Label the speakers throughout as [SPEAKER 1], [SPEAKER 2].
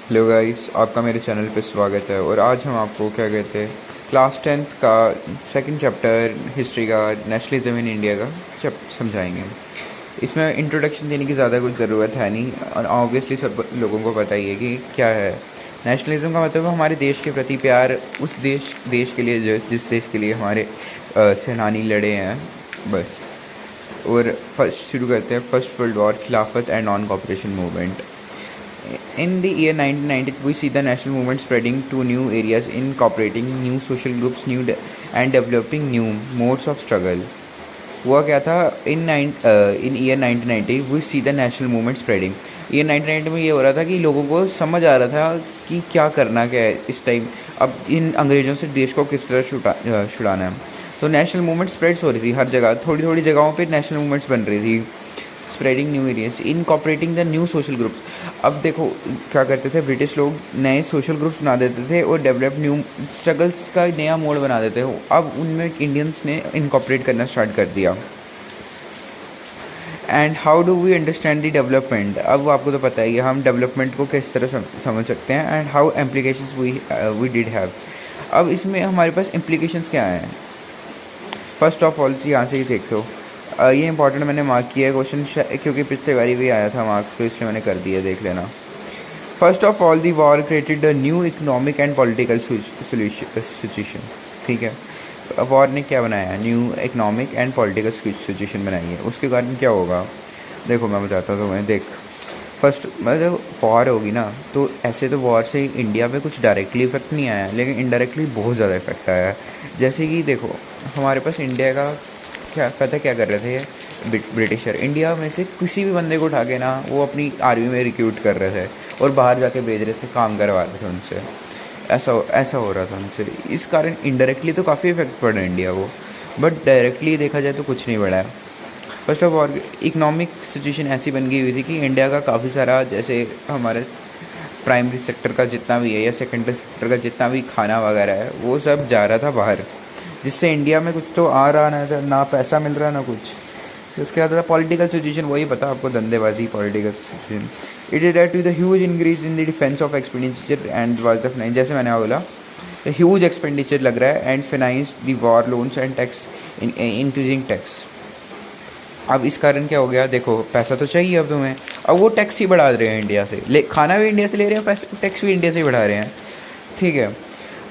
[SPEAKER 1] Hello guys, आपका मेरे channel पे स्वागत है। और आज हम आपको क्या कहते हैं क्लास 10th का सेकंड चैप्टर हिस्ट्री का नेशनलिज्म इन इंडिया का समझाएंगे। इसमें इंट्रोडक्शन देने की ज़्यादा कुछ ज़रूरत है नहीं, और ऑब्वियसली सब लोगों को पता ही है कि क्या है नेशनलिज्म का मतलब। हमारे देश के प्रति प्यार, उस देश के लिए जिस देश के लिए हमारे सेनानी लड़े हैं, बस। और फर्स्ट शुरू करते हैं, फर्स्ट वर्ल्ड वॉर, खिलाफत and non cooperation movement. In the year 1990, we see the national movement spreading to new areas, incorporating new social groups, and developing new modes of struggle. हुआ क्या था in year 1990 we see the national movement spreading. year 1990 में ये हो रहा था कि लोगों को समझ आ रहा था कि क्या करना क्या है इस टाइम, अब इन अंग्रेज़ों से देश को किस तरह छुड़ाना है। तो नेशनल मूवमेंट स्प्रेड्स हो रही थी हर जगह, थोड़ी थोड़ी जगहों पे नेशनल मूवमेंट्स बन रही थी। Spreading new areas, incorporating the new social groups. अब देखो क्या करते थे ब्रिटिश लोग, नए सोशल ग्रुप्स बना देते थे और डेवलप न्यू स्ट्रगल्स का नया मोड बना देते हो। अब उनमें इंडियंस ने इनकॉपरेट करना स्टार्ट कर दिया। And how do we understand the development. अब आपको तो पता ही है हम डेवलपमेंट को किस तरह समझ सकते हैं, and how implications we did have. अब इसमें हमारे पास इम्प्लीकेशंस क्या हैं। फर्स्ट ऑफ ऑल यहाँ से ही देखते हो, ये इंपॉर्टेंट मैंने मार्क किया है क्वेश्चन, क्योंकि पिछले बारी भी आया था मार्क, तो इसलिए मैंने कर दिया, देख लेना। First of all the war created a new economic and political situation. ठीक है, वॉर ने क्या बनाया, new economic and political situation बनाई है। उसके कारण क्या होगा, देखो मैं बताता हूँ तुम्हें। देख, फर्स्ट मतलब वॉर होगी ना, तो ऐसे तो वॉर से इंडिया पे कुछ डायरेक्टली इफेक्ट नहीं आया, लेकिन इनडायरेक्टली बहुत ज़्यादा इफेक्ट आया है। जैसे कि देखो हमारे पास इंडिया का क्या कर रहे थे ब्रिटिशर, इंडिया में से किसी भी बंदे को उठा के ना वो अपनी आर्मी में रिक्रूट कर रहे थे और बाहर जाके भेज रहे थे, काम करवा रहे थे उनसे। ऐसा हो रहा था उनसे। इस कारण इनडायरेक्टली तो काफ़ी इफेक्ट पड़ा इंडिया को, बट डायरेक्टली देखा जाए तो कुछ नहीं पड़ा है। First of all economic situation ऐसी बन गई हुई थी कि इंडिया का काफ़ी सारा, जैसे हमारे प्राइमरी सेक्टर का जितना भी है या सेकेंडरी सेक्टर का जितना भी खाना वगैरह है, वो सब जा रहा था बाहर, जिससे इंडिया में कुछ तो आ रहा ना पैसा मिल रहा ना कुछ। तो उसके बाद पॉलिटिकल सिचुएशन, वही पता आपको, धंधेबाजी, political situation. It is to the huge increase in the defence of expenditure and was the finance, जैसे मैंने बोला ह्यूज एक्सपेंडिचर लग रहा है, and finance the war loans and tax, increasing tax. अब इस कारण क्या हो गया, देखो पैसा तो चाहिए अब तुम्हें, अब वो टैक्स ही बढ़ा रहे हैं इंडिया से, खाना भी इंडिया से ले रहे हैं, पैसे टैक्स भी इंडिया से ही बढ़ा रहे हैं। ठीक है,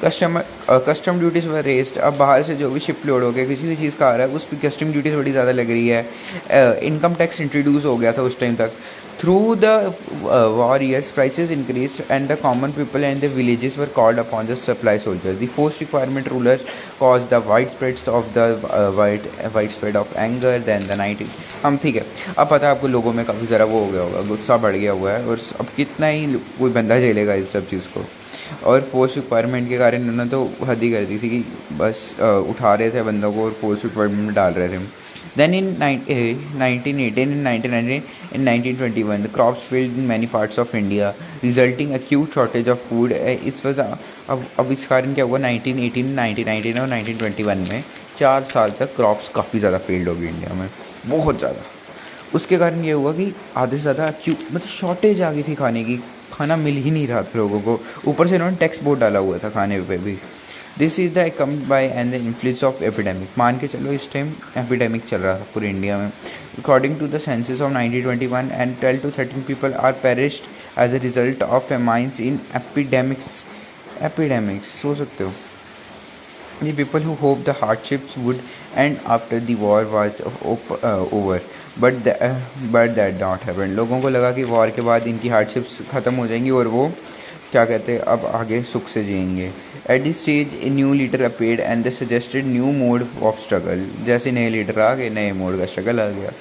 [SPEAKER 1] कस्टम ड्यूटीज़ वर रेस्ड। अब बाहर से जो भी शिप लोड हो गया, किसी भी चीज़ का आ रहा है, उस पर कस्टम ड्यूटी थोड़ी ज़्यादा लग रही है। इनकम टैक्स इंट्रोड्यूस हो गया था उस टाइम तक। Through the war years prices increase and the common people and the villages were called upon the supply soldiers. The force requirement rulers cause the wide spreads of the wide spread of anger then the 90। हम ठीक है, अब पता है आपको लोगों में काफ़ी ज़रा वो हो गया होगा, गुस्सा बढ़ गया हुआ है, और अब कितना ही कोई बंदा झेलेगा इस सब चीज़ को। और फोर्स रिक्वायरमेंट के कारण उन्होंने तो हद ही कर दी थी कि बस उठा रहे थे बंदों को और फोर्स रिक्वायरमेंट में डाल रहे थे। Then in 1918 in 1919 in 1921 the crops failed in many parts of India resulting acute shortage of food. इस वजह अब इस कारण क्या हुआ, 1918, 1919 और 1921 में 4 साल तक क्रॉप्स काफ़ी ज़्यादा फेल्ड हो गई इंडिया में, बहुत ज़्यादा। उसके कारण ये हुआ कि आधे से ज़्यादा मतलब शॉर्टेज आ गई थी खाने की, खाना मिल ही नहीं रहा था लोगों को, ऊपर से इन्होंने टैक्स बहुत डाला हुआ था खाने पे भी। This is the come by and the influence of epidemic. मान के चलो इस टाइम एपिडेमिक चल रहा था पूरे इंडिया में। According to the census of 1921 and 12 to 13 people are perished as a result of famines in epidemics सोच सकते हो। The people who hoped the hardships would end after the war was over, but that not happened. लोगों को लगा कि war के बाद इनकी हार्डशिप्स ख़त्म हो जाएंगी और वो क्या कहते हैं अब आगे सुख से जिएंगे। At this stage a new leader appeared and they suggested new mode of struggle. जैसे नए लीडर आ गए, नए मोड का स्ट्रगल आ गया।